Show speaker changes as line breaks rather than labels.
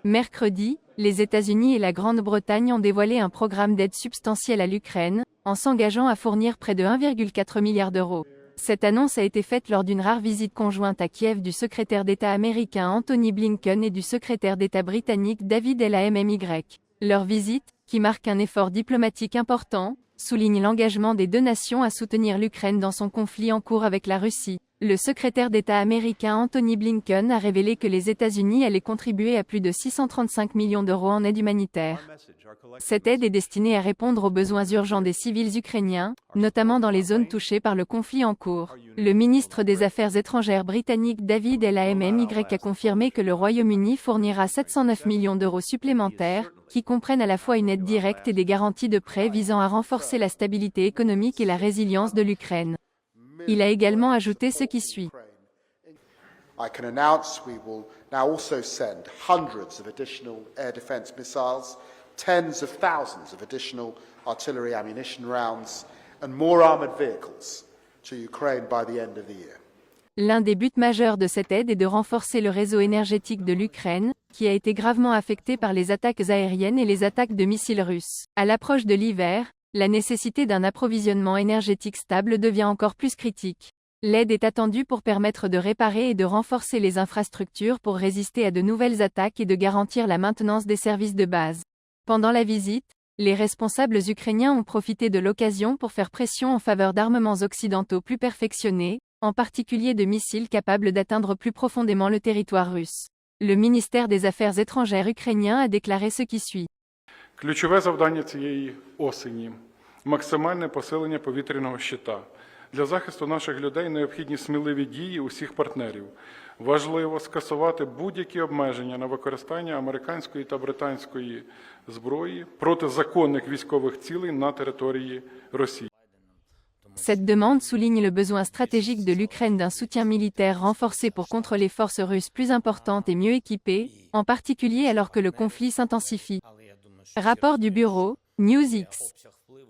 Mercredi, les États-Unis et la Grande-Bretagne ont dévoilé un programme d'aide substantielle à l'Ukraine, en s'engageant à fournir près de 1,4 milliard d'euros. Cette annonce a été faite lors d'une rare visite conjointe à Kiev du secrétaire d'État américain Antony Blinken et du secrétaire d'État britannique David Lammy. Leur visite, qui marque un effort diplomatique important, souligne l'engagement des deux nations à soutenir l'Ukraine dans son conflit en cours avec la Russie. Le secrétaire d'État américain Antony Blinken a révélé que les États-Unis allaient contribuer à plus de 635 millions d'euros en aide humanitaire. Cette aide est destinée à répondre aux besoins urgents des civils ukrainiens, notamment dans les zones touchées par le conflit en cours. Le ministre des Affaires étrangères britannique David Lammy a confirmé que le Royaume-Uni fournira 709 millions d'euros supplémentaires, qui comprennent à la fois une aide directe et des garanties de prêt visant à renforcer la stabilité économique et la résilience de l'Ukraine. Il a également ajouté ce qui suit.
I can announce we will now also send hundreds of additional air defense missiles, tens of thousands of additional artillery ammunition rounds, and more armored vehicles to Ukraine by the end of the year.
L'un des buts majeurs de cette aide est de renforcer le réseau énergétique de l'Ukraine, qui a été gravement affecté par les attaques aériennes et les attaques de missiles russes. À l'approche de l'hiver, la nécessité d'un approvisionnement énergétique stable devient encore plus critique. L'aide est attendue pour permettre de réparer et de renforcer les infrastructures pour résister à de nouvelles attaques et de garantir la maintenance des services de base. Pendant la visite, les responsables ukrainiens ont profité de l'occasion pour faire pression en faveur d'armements occidentaux plus perfectionnés, en particulier de missiles capables d'atteindre plus profondément le territoire russe. Le ministère des Affaires étrangères ukrainien a déclaré ce qui suit.
Ключове завдання цієї осені – максимальне посилення повітряного щита. Для захисту наших людей необхідні сміливі дії усіх партнерів. Важливо скасувати будь-які обмеження на використання американської та британської зброї проти законних військових цілей на території Росії.
Cette demande souligne le besoin stratégique de l'Ukraine d'un soutien militaire renforcé pour contre les forces russes plus importantes et mieux équipées, en particulier alors que le conflit s'intensifie. Rapport du bureau, NewsX.